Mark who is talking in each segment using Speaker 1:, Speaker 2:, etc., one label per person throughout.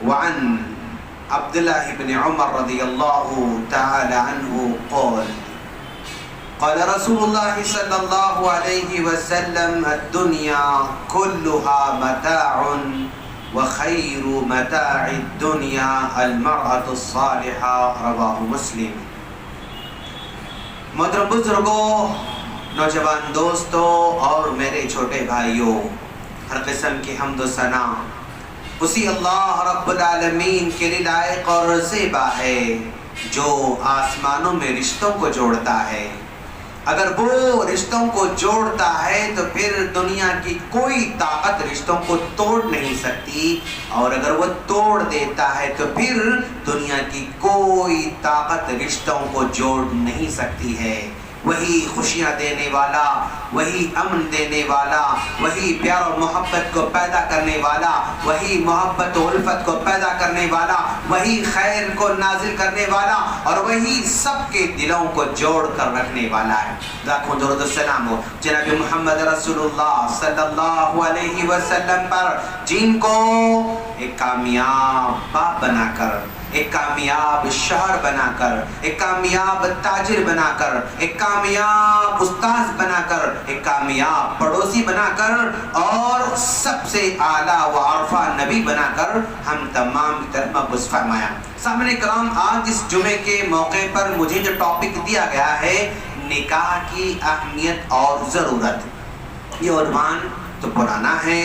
Speaker 1: وعن عبد الله بن عمر رضي الله تعالى عنه قال قال رسول الله صلى الله عليه وسلم الدنيا كلها متاع وخير متاع الدنيا المرأة الصالحة رواه مسلم. محترم بزرگوں، نوجوان دوستوں اور میرے چھوٹے بھائیوں، ہر قسم کی حمد و ثنا اسی اللہ رب العالمین کے لیے لائق اور زیبا ہے جو آسمانوں میں رشتوں کو جوڑتا ہے. اگر وہ رشتوں کو جوڑتا ہے تو پھر دنیا کی کوئی طاقت رشتوں کو توڑ نہیں سکتی، اور اگر وہ توڑ دیتا ہے تو پھر دنیا کی کوئی طاقت رشتوں کو جوڑ نہیں سکتی ہے. وہی خوشیاں دینے والا، وہی امن دینے والا، وہی پیار و محبت کو پیدا کرنے والا، وہی محبت و الفت کو پیدا کرنے والا، وہی خیر کو نازل کرنے والا، اور وہی سب کے دلوں کو جوڑ کر رکھنے والا ہے. لاکھوں درود و سلام ہو جناب محمد رسول اللہ صلی اللہ علیہ وسلم پر، جن کو ایک کامیاب باپ بنا کر، ایک کامیاب شوہر بنا کر، ایک کامیاب تاجر بنا کر، ایک کامیاب استاذ بنا کر، ایک کامیاب پڑوسی بنا کر، اور سب سے اعلیٰ و عرفہ نبی بنا کر ہم تمام کی طرف مبعوث فرمایا. سامنے کرام، آج اس جمعے کے موقع پر مجھے جو ٹاپک دیا گیا ہے، نکاح کی اہمیت اور ضرورت. یہ عنوان تو پرانا ہے،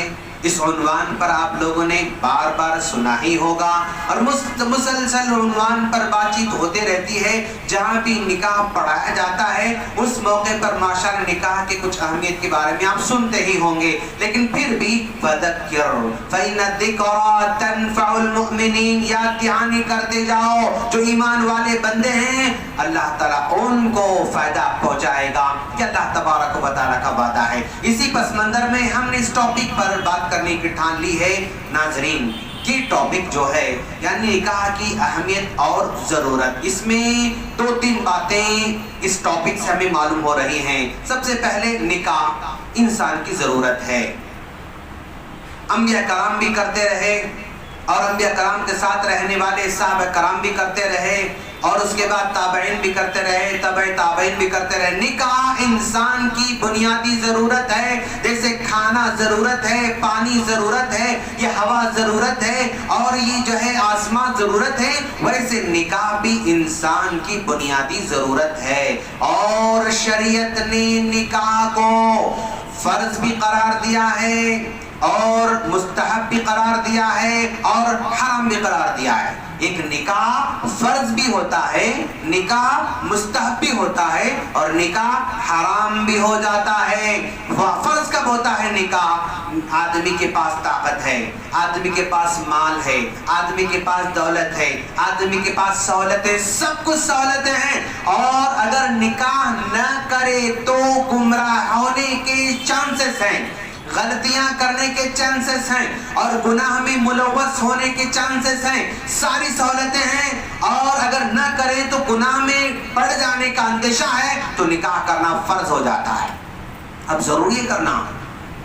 Speaker 1: اس عنوان پر آپ لوگوں نے بار بار سنا ہی ہوگا، اور مسلسل عنوان پر بات چیت ہوتے رہتی ہے. جہاں بھی نکاح پڑھایا جاتا ہے اس موقع پر ماشاءاللہ نکاح کے کچھ اہمیت کے بارے میں آپ سنتے ہی ہوں گے. لیکن پھر بھی فذکر فإن الذکریٰ تنفع المؤمنین، یاد دہانی کرتے جاؤ. جو ایمان والے بندے ہیں اللہ تعالیٰ ان کو فائدہ پہنچائے گا، کہ اللہ تبارک و تعالیٰ کا وعدہ ہے. اسی پس منظر میں ہم نے اس ٹاپک پر بات کرنے کی ٹھان لی ہے. ناظرین، یہ ٹاپک جو ہے یعنی نکاح کی اہمیت اور ضرورت، اس میں دو تین باتیں اس ٹاپک سے ہمیں معلوم ہو رہی ہیں. سب سے پہلے نکاح انسان کی ضرورت ہے. انبیاء کرام بھی کرتے رہے، اور انبیاء کرام کے ساتھ رہنے والے صحابہ کرام بھی کرتے رہے، اور اس کے بعد تابعین بھی کرتے رہے، تبع تابعین بھی کرتے رہے. نکاح انسان کی بنیادی ضرورت ہے. جیسے کھانا ضرورت ہے، پانی ضرورت ہے، یہ ہوا ضرورت ہے، اور یہ جو ہے آسمان ضرورت ہے، ویسے نکاح بھی انسان کی بنیادی ضرورت ہے. اور شریعت نے نکاح کو فرض بھی قرار دیا ہے، اور مستحب بھی قرار دیا ہے، اور حرام بھی قرار دیا ہے. ایک نکاح فرض بھی ہوتا ہے، نکاح مستحب بھی ہوتا ہے، اور نکاح حرام بھی ہو جاتا ہے. فرض کب ہوتا ہے نکاح؟ آدمی کے پاس طاقت ہے، آدمی کے پاس مال ہے، آدمی کے پاس دولت ہے، آدمی کے پاس سہولتیں، سب کچھ سہولتیں ہیں، اور اگر نکاح نہ کرے تو گمراہ ہونے کے چانسز ہیں، غلطیاں کرنے کے چانسز ہیں، اور گناہ میں ملوث ہونے کے چانسز ہیں. ساری سہولتیں ہیں، اور اگر نہ کریں تو گناہ میں پڑ جانے کا اندیشہ ہے، تو نکاح کرنا فرض ہو جاتا ہے. اب ضروری ہے کرنا،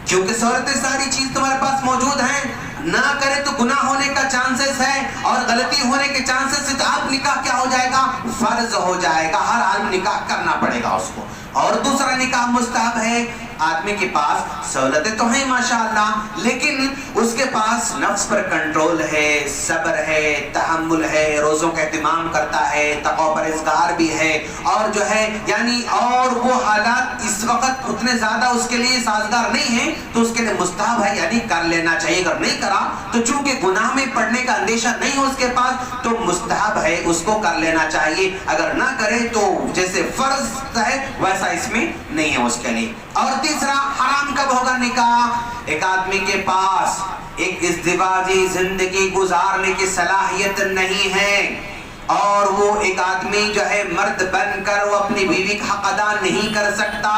Speaker 1: کیونکہ سہولتیں ساری چیز تمہارے پاس موجود ہیں. نہ کرے تو گناہ ہونے کا چانسز ہے، اور غلطی ہونے کے چانسز ہے، تو اب نکاح کیا ہو جائے گا؟ فرض ہو جائے گا. ہر حال میں نکاح کرنا پڑے گا اس کو. اور دوسرا نکاح مستحب ہے. آدمی کے پاس سہولتیں تو ہیں ماشاءاللہ، لیکن اس کے پاس نفس پر کنٹرول ہے، صبر ہے، تحمل ہے، روزوں کا اہتمام کرتا ہے، تقوی پرہیزگار بھی ہے، اور جو ہے یعنی اور وہ حالات اس وقت اتنے زیادہ اس کے لیے سازگار نہیں ہیں، تو اس کے لیے مستحب ہے یعنی کر لینا چاہیے۔ اگر نہیں کرا تو چونکہ گناہ میں پڑنے کا اندیشہ نہیں ہو اس کے پاس، تو مستحب ہے اس کو کر لینا چاہیے۔ اگر نہ کرے تو جیسے فرض ہے ویسا اس میں نہیں ہے اس کے لیے۔ اور تیسرا، حرام کب ہوگا نکاح؟ ایک آدمی کے پاس ایک ازدواجی زندگی گزارنے کی صلاحیت نہیں ہے، اور وہ ایک آدمی جو ہے مرد بن کر وہ اپنی بیوی کا حق ادا نہیں کر سکتا،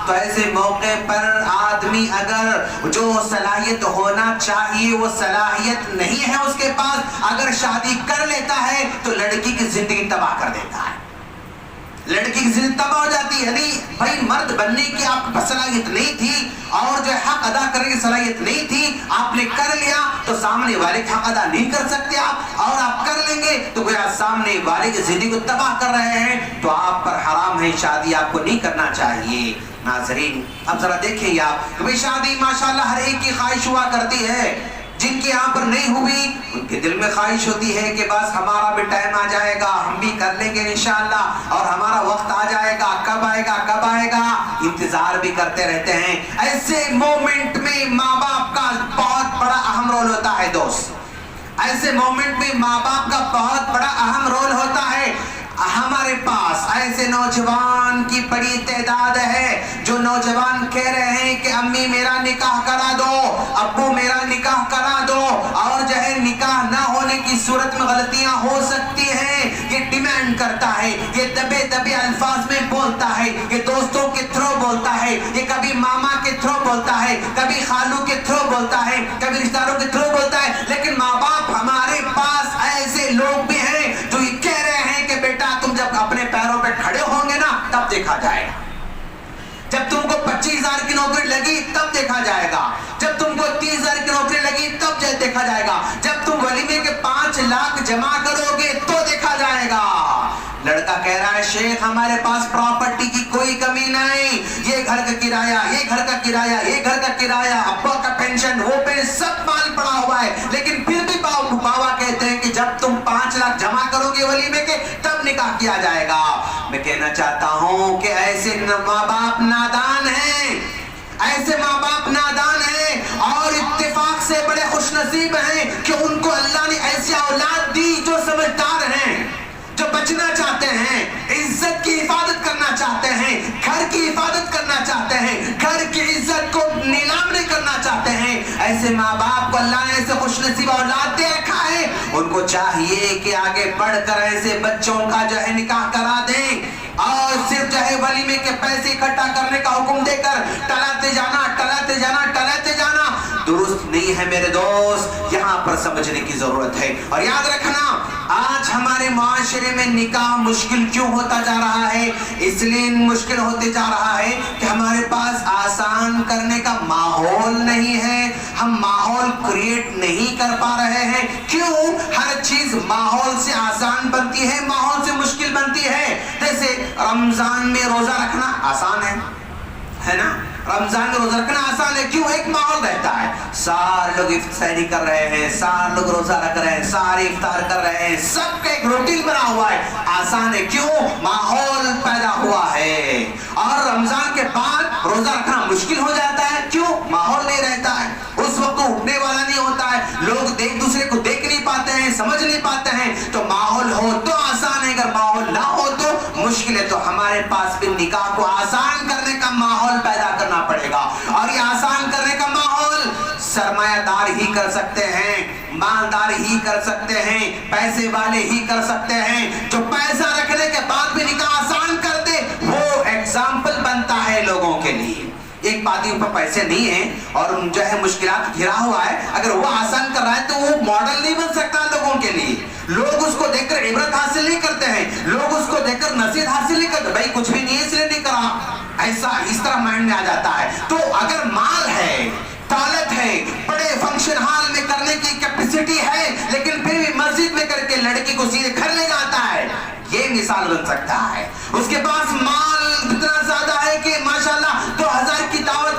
Speaker 1: تو ایسے موقع پر آدمی اگر جو صلاحیت ہونا چاہیے وہ صلاحیت نہیں ہے اس کے پاس، اگر شادی کر لیتا ہے تو لڑکی کی زندگی تباہ کر دیتا ہے، لڑکی کی زندگی تباہ ہو جاتی ہے۔ یعنی بھائی مرد بننے کی آپ کو صلاحیت نہیں تھی، اور جو حق ادا کرنے کی صلاحیت نہیں تھی، آپ نے کر لیا تو سامنے والے کا حق ادا نہیں کر سکتے آپ، اور آپ کر لیں گے تو گویا سامنے والے کی زندگی کو تباہ کر رہے ہیں، تو آپ پر حرام ہے، شادی آپ کو نہیں کرنا چاہیے۔ ناظرین اب ذرا دیکھیں آپ کہ شادی ماشاءاللہ ہر ایک کی خواہش ہوا کرتی ہے، جن کی یہاں پر نہیں ہوئی ان کے دل میں خواہش ہوتی ہے کہ بس ہمارا بھی ٹائم آ جائے گا، ہم بھی کر لیں گے انشاءاللہ، اور ہمارا وقت آ جائے گا، کب آئے گا کب آئے گا، انتظار بھی کرتے رہتے ہیں۔ ایسے مومنٹ میں ماں باپ کا بہت بڑا اہم رول ہوتا ہے دوست، ایسے مومنٹ میں ماں باپ کا بہت بڑا اہم رول ہوتا ہے۔ ہمارے پاس ایسے نوجوان کی بڑی تعداد ہے جو نوجوان کہہ رہے ہیں کہ امی میرا نکاح کرا دو، ابو میرا نکاح کرا دو، اور جو ہے نکاح نہ ہونے کی صورت میں غلطیاں ہو سکتی ہیں، یہ ڈیمانڈ کرتا ہے، یہ دبے دبے الفاظ میں بولتا ہے، یہ دوستوں کے تھرو بولتا ہے، یہ کبھی ماما کے تھرو بولتا ہے، کبھی خالو کے تھرو بولتا ہے، کبھی رشتہ داروں کے تھرو بولتا ہے، لیکن ماں باپ ہمارے پاس ایسے لوگ بھی ہیں جو یہ کہہ رہے ہیں کہ بیٹا تم جب اپنے پیروں پہ کھڑے ہوں گے نا تب دیکھا جائے گا، جب تم کو 25,000 کی نوکری لگی تب دیکھا جائے گا، جب تم کو 30,000 کی نوکری لگی تب دیکھا جائے گا، جب تم ولیمے کے 5 لاکھ جمع کرو گے تو دیکھا جائے گا۔ لڑکا کہہ رہا ہے شیخ ہمارے پاس پراپرٹی کی کوئی کمی نہیں، یہ گھر کا کرایہ، یہ گھر کا کرایہ، یہ گھر کا کرایہ، ابا کا پینشن، وہ پہ سب مال پڑا ہوا ہے، لیکن پھر بھی بابا کہتے ہیں کہ جب تم 5 لاکھ جمع کرو گے ولیمے کے تب نکاح کیا جائے گا۔ میں کہنا چاہتا ہوں کہ ایسے ماں باپ نادان ہیں، ایسے ماں باپ نادان ہیں، اور اتفاق سے بڑے خوش نصیب ہیں کہ ان کو اللہ نے ایسی اولاد دی جو سمجھدار ہیں، جو بچنا چاہتے ہیں، عزت کی حفاظت کرنا چاہتے ہیں، گھر کی حفاظت کرنا چاہتے ہیں، گھر کی عزت کو نیلام نہیں کرنا چاہتے ہیں۔ ایسے ماں باپ کو اللہ نے ایسے خوش نصیب اولاد دے رکھا ہے، ان کو چاہیے کہ آگے بڑھ کر ایسے بچوں کا جو ہے نکاح کرا دیں، اور صرف جو ہے ولیمے کے پیسے اکٹھا کرنے کا حکم دے کر ٹلاتے جانا درست نہیں ہے میرے دوست، یہاں پر سمجھنے کی ضرورت ہے۔ اور یاد رکھنا آج ہمارے معاشرے میں نکاح مشکل کیوں ہوتا جا رہا ہے؟ اس لیے مشکل ہوتے جا رہا ہے کہ ہمارے پاس آسان کرنے کا ماحول نہیں ہے، ہم ماحول کریٹ نہیں کر پا رہے ہیں۔ کیوں؟ ہر چیز ماحول سے آسان بنتی ہے، ماحول سے مشکل بنتی ہے۔ جیسے رمضان میں روزہ رکھنا آسان ہے نا، رمضان میں روزہ رکھنا آسان ہے، کیوں؟ ایک ماحول رہتا ہے، سارے لوگ افطاری کر رہے ہیں، سارے لوگ روزہ رکھ رہے ہیں، سارے افطار کر رہے ہیں، سب کا ایک روٹین بنا ہوا ہے، آسان ہے، کیوں؟ ماحول پیدا ہوا ہے۔ اور رمضان کے بعد روزہ رکھنا مشکل ہو جاتا ہے، کیوں؟ ماحول نہیں رہتا ہے، اس وقت اٹھنے والا نہیں ہوتا ہے، لوگ ایک دوسرے کو دیکھ نہیں پاتے ہیں، سمجھ نہیں پاتے ہیں۔ تو ماحول ہو تو آسان ہے، اگر ماحول نہ ہو تو مشکل ہے۔ تو ہمارے پاس بھی نکاح کو آسان کرنے کا ماحول پیدا کرنا پڑے گا، اور یہ آسان کرنے کا ماحول سرمایہ دار ہی کر سکتے ہیں، مالدار ہی کر سکتے ہیں، پیسے والے ہی کر سکتے ہیں۔ جو پیسہ رکھنے کے بعد بھی نکاح آسان کر دے وہ ایگزامپل بنتا ہے لوگوں کے لیے۔ ایک آدمی اوپر پیسے نہیں ہیں اور جو ہے مشکلات گھرا ہوا ہے، اگر وہ آسان کر رہا ہے تو وہ ماڈل نہیں بن سکتا لوگوں کے لیے۔ لوگ اس کو دیکھ کر عبرت حاصل نہیں کرتے ہیں، لوگ اس کو دیکھ کر نصیحت حاصل نہیں کرتے، بھائی کچھ بھی نہیں ہے اس لیے نہیں کرا، ایسا اس طرح مائنڈ میں آ جاتا ہے۔ تو اگر مال ہے، دولت ہے، بڑے فنکشن ہال میں کرنے کی کیپیسٹی ہے، لیکن پھر بھی مسجد میں کر کے لڑکی کو سیدھے گھر لے جاتا ہے، یہ مثال بن سکتا ہے۔ اس کے پاس مال اتنا زیادہ ہے کہ ماشاءاللہ 2000 کی دعوت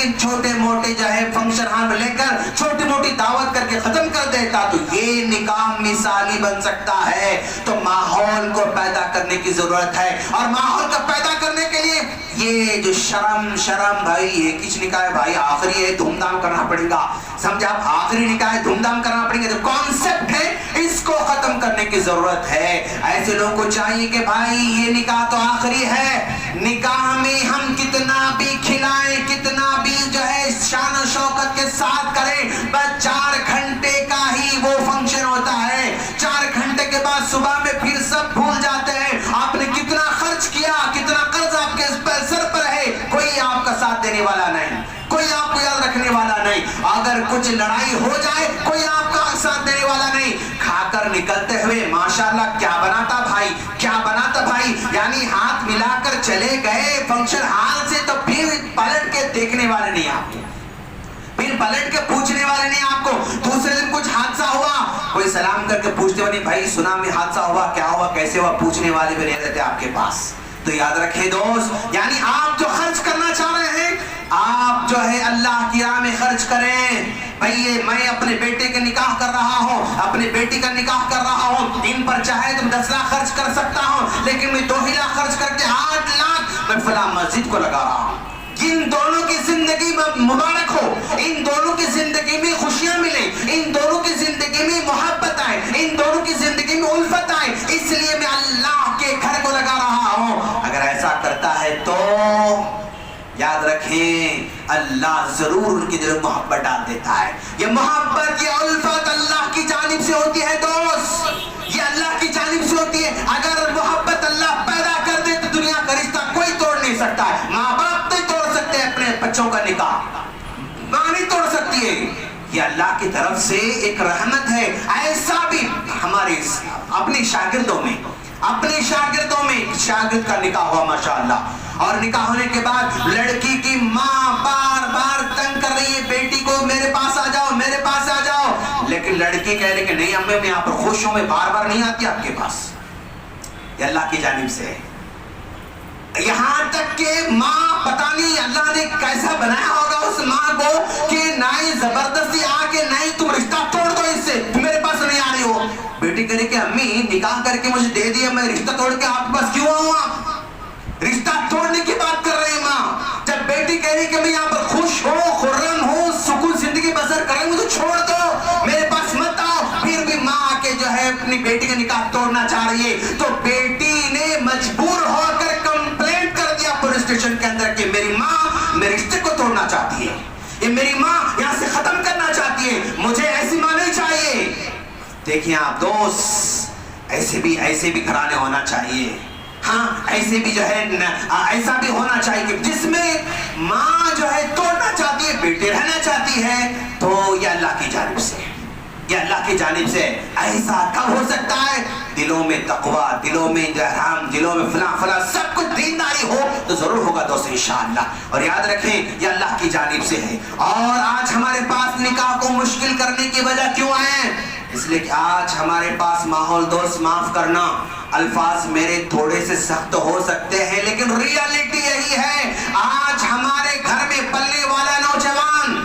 Speaker 1: لیکن چھوٹے موٹے جو ہے فنکشن ہال میں لے کر چھوٹی موٹی دعوت کر کے ختم کر دیتا تو یہ نکاح مثالی بن سکتا ہے. تو ماحول کو پیدا کرنے کی ضرورت ہے, اور ماحول کو پیدا کرنے کے لیے یہ جو شرم بھائی ایک ہی نکاح ہے بھائی, آخری ہے دھوم دھام کرنا پڑے گا, سمجھا آپ, آخری نکاح ہے دھوم دھام کرنا پڑے گا, جو کانسیپٹ ہے اس کو ختم کرنے کی ضرورت ہے. ایسے لوگوں کو چاہیے کہ بھائی یہ نکاح تو آخری ہے, نکاح میں ہم کتنا بھی کھلائیں, کتنا بھی جو ہے شان و شوکت کے ساتھ کریں, بس 4 گھنٹے کا ہی وہ فنکشن ہوتا ہے. 4 گھنٹے کے بعد صبح میں پھر سب بھول جاتے ہیں آپ نے کتنا خرچ کیا, کتنا قرض آپ کے سر پر ہے, کوئی آپ کا ساتھ دینے والا نہیں, کوئی آپ کو یاد رکھنے والا نہیں. اگر کچھ لڑائی ہو جائے کوئی آپ کا ساتھ دینے والا نہیں. کھا کر نکلتے ہوئے ماشاءاللہ کیا بنا تھا بھائی, کیا بنا تھا بھائی, یعنی ہاتھ ملا کر چلے گئے فنکشن ہال سے, تو پھر پلٹ کے دیکھنے والے نہیں آپ کو, پھر پلٹ کے پوچھنے والے نہیں آپ کو. دوسرے دن کچھ حادثہ ہوا, کوئی سلام کر کے پوچھتے ہوئے نہیں بھائی سنا میں حادثہ ہوا, کیا ہوا, کیسے ہوا, پوچھنے والے بھی نہیں رہتے آپ کے پاس. تو یاد رکھیں دوست, یعنی آپ جو خرچ کرنا چاہ رہے ہیں آپ جو ہے اللہ کی راہ میں خرچ کریں. بھئی میں اپنے بیٹے کا نکاح کر رہا ہوں, اپنے بیٹی کا نکاح کر رہا ہوں, دن پر چاہے تو 10 لاکھ خرچ کر سکتا ہوں, لیکن میں 2 لاکھ خرچ کر کے 8 لاکھ میں فلاں مسجد کو لگا رہا ہوں. ان دونوں کی زندگی میں مبارک ہو, ان دونوں کی زندگی میں خوشیاں ملیں, ان دونوں کی زندگی میں محبت آئے, ان دونوں کی زندگی میں الفت آئے, اس لیے میں اللہ کے گھر کو لگا رہا ہوں. اگر ایسا کرتا ہے تو یاد رکھیں اللہ ضرور ان کی دل میں محبت ڈال دیتا ہے. یہ محبت, یہ الفت اللہ کی جانب سے ہوتی ہے دوست, یہ اللہ کی جانب سے ہوتی ہے. اگر محبت اللہ پیدا کر دے تو دنیا کا رشتہ کوئی توڑ نہیں سکتا ہے. ماں باپ نہیں توڑ سکتے اپنے بچوں کا نکاح, ماں نہیں توڑ سکتی ہے. یہ اللہ کی طرف سے ایک رحمت ہے. ایسا بھی ہمارے اپنے شاگردوں میں شاگرد کا نکاح ہوا ماشاءاللہ, اور نکاح ہونے کے بعد لڑکی کی ماں بار بار تنگ کر رہی ہے بیٹی کو, میرے پاس آ جاؤ, میرے پاس آ جاؤ, لیکن لڑکی کہہ رہی کہ نہیں امی میں یہاں پر خوش ہوں, میں بار بار نہیں آتی آپ کے پاس. یہ اللہ کی جانب سے ہے. یہاں تک کہ ماں پتہ نہیں اللہ نے کیسا بنایا ہوگا اس ماں کو کہ نائی زبردستی آ کے نہیں تم رشتہ توڑ دو اس سے, تم میرے پاس نہیں آ رہی ہو. بیٹی کہہ رہی کہ امی نکاح کر کے مجھے دے دیا, میں رشتہ توڑ کے آپ کے پاس کیوں آؤں, آپ رشتہ توڑنے کی بات کر رہے ہیں ماں. جب بیٹی کہہ رہی کہ میں یہاں پر خوش ہوں, خرم ہوں, سکون زندگی بسر کریں, مجھے چھوڑ دو, میرے پاس مت آؤ, پھر بھی ماں کے جو ہے اپنی بیٹی کا نکاح توڑنا چاہ رہی ہے. تو بیٹی نے مجبور ہو کر کمپلینٹ کر دیا پولیس اسٹیشن کے اندر کہ میری ماں میرے رشتے کو توڑنا چاہتی ہے, یہ میری ماں یہاں سے ختم کرنا چاہتی ہے, مجھے ایسی ماں نہیں چاہیے. دیکھیں آپ دوست, ایسے بھی گھرانے ہونا چاہیے. ہاں ایسے بھی جو ہے ایسا بھی ہونا چاہیے کہ جس میں ماں جو ہے توڑنا چاہتی ہے, بیٹی رہنا چاہتی ہے, تو یہ اللہ کی جانب سے, یہ اللہ کی جانب سے. ایسا کب ہو سکتا ہے, دلوں میں تقویٰ, دلوں میں احترام, دلوں میں فلاں سب کچھ دینداری ہو تو ضرور ہوگا دوست انشاءاللہ. اور یاد رکھیں یہ اللہ کی جانب سے ہے. اور آج ہمارے پاس نکاح کو مشکل کرنے کی وجہ کیوں ہے, اس لیے کہ آج ہمارے پاس ماحول, دوست معاف کرنا الفاظ میرے تھوڑے سے سخت ہو سکتے ہیں لیکن ریالٹی یہی ہے. آج ہمارے گھر میں پلنے والا نوجوان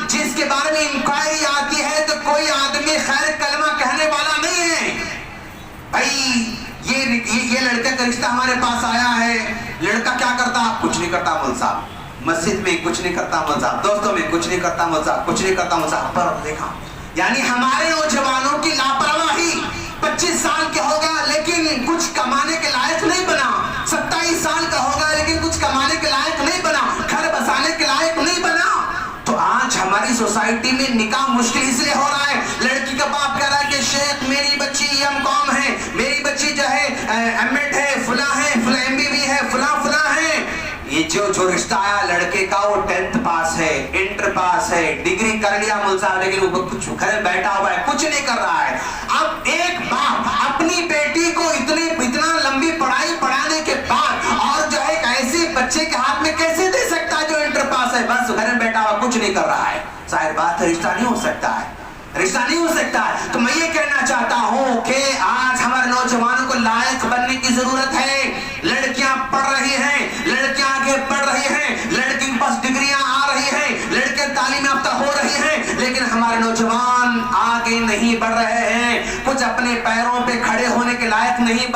Speaker 1: جس کے بارے میں انکوائری آتی ہے تو کوئی آدمی خیر کلمہ کہنے والا نہیں ہے. بھائی یہ لڑکے کا رشتہ ہمارے پاس آیا ہے, لڑکا کیا کرتا, کچھ نہیں کرتا مول صاحب, مسجد میں کچھ نہیں کرتا مول صاحب, دوستوں میں کچھ نہیں کرتا مول صاحب, کچھ نہیں کرتا مول صاحب. پر دیکھا یعنی ہمارے نوجوانوں کی لاپرواہی, 25 سال کے ہوگا لیکن کچھ کمانے کے لائق نہیں بنا, 27 سال کا ہوگا لیکن کچھ کمانے کے لائق نہیں بنا, گھر بسانے کے لائق نہیں بنا. تو آج ہماری سوسائٹی میں نکاح مشکل اس لیے ہو رہا ہے. لڑکی کا باپ کہہ رہا ہے کہ شیخ میری بچی M.Com ہے, میری بچی جو ہے M.Ed ہے, فلاں ہے, فلاں MBB ہے, فلاں ہے. یہ جو رشتہ آیا لڑکے کا وہ 10th پاس ہے, انٹر پاس ہے, ڈگری کر لیا مول صاحب, لیکن وہ کچھ گھر میں بیٹھا ہوا ہے, کچھ نہیں کر رہا ہے. اب ایک باپ اپنی بیٹی کو اتنا لمبی پڑھائی پڑھانے کے بعد اور جو ہے ایک ایسے بچے کے ہاتھ میں کیسے دے سکتا ہے جو انٹر پاس ہے, بس گھر میں بیٹھا ہوا کچھ نہیں کر رہا ہے. ظاہر بات ہے رشتہ نہیں ہو سکتا ہے, رشتہ نہیں ہو سکتا ہے. تو میں یہ کہنا چاہتا ہوں کہ آج ہمارے نوجوانوں کو لائق بننے کی ضرورت ہے. لڑکیاں پڑھ رہی ہیں, لڑکیاں آگے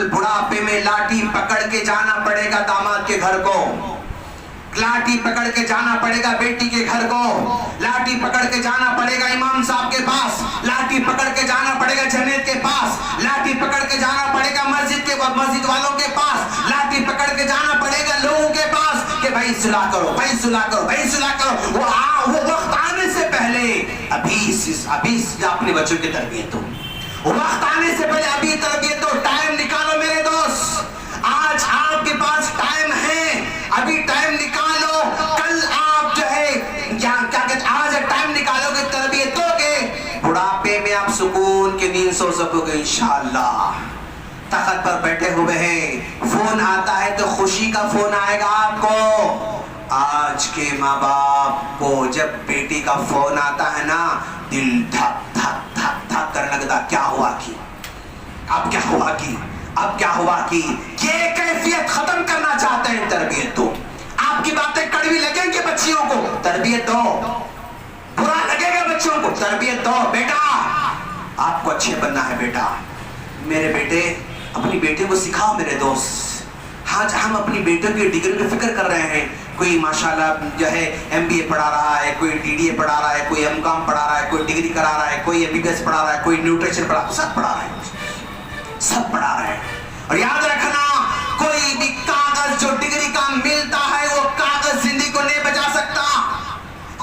Speaker 1: کل بڑھاپے میں لاٹھی پکڑ کے جانا پڑے گا داماد کے گھر کو، لاٹھی پکڑ کے جانا پڑے گا بیٹی کے گھر کو، لاٹھی پکڑ کے جانا پڑے گا امام صاحب کے پاس، لاٹھی پکڑ کے جانا پڑے گا جمعیت کے پاس، لاٹھی پکڑ کے جانا پڑے گا مسجد والوں کے پاس، لاٹھی پکڑ کے جانا پڑے گا لوگوں کے پاس کہ بھائی صلح کرو، بھائی صلح کرو، بھائی صلح کرو۔ وہ وقت آنے سے پہلے ابھی اپنے بچوں کی تربیت دو، وقت آنے سے پہلے ابھی تربیت دو، ٹائم نکالو میرے دوست، آج آپ کے پاس ٹائم ہے، ابھی ٹائم نکالو، کل آپ جو ہے کیا کہتے ہیں آج ٹائم نکالو گے تربیت دو گے، بڑھاپے میں آپ سکون کی نیند سو سکو گے انشاءاللہ۔ تخت پر بیٹھے ہوئے ہیں، فون آتا ہے تو خوشی کا فون آئے گا آپ کو۔ آج کے ماں باپ کو جب بیٹی کا فون آتا ہے نا، دل دھک دھک دھک دھک کرنے لگتا، کیا ہوا کی، اب کیا ہوا کی، اب کیا ہوا کی۔ یہ کیفیت ختم کرنا چاہتے ہیں، تربیت دو۔ آپ کی باتیں کڑوی لگیں گی بچیوں کو، تربیت دو، برا لگے گا بچوں کو، تربیت دو۔ بیٹا آپ کو اچھے بننا ہے، بیٹا میرے بیٹے اپنی بیٹے کو سکھاؤ میرے دوست۔ آج ہم اپنی بیٹوں کی ڈگری کی فکر کر رہے ہیں، کوئی ماشاءاللہ جو ہے ایم بی اے پڑھا رہا ہے، کوئی ڈی ڈی اے پڑھا رہا ہے، کوئی ایم کام پڑھا رہا ہے، کوئی ڈگری کرا رہا ہے، کوئی ایم بی بی ایس پڑھا رہا ہے، کوئی نیوٹریشن پڑھا رہا ہے، سب پڑھا رہے ہیں، سب پڑھا رہے ہیں۔ اور یاد رکھنا، کوئی بھی کاغذ جو ڈگری کا ملتا ہے وہ کاغذ زندگی کو نہیں بچا سکتا،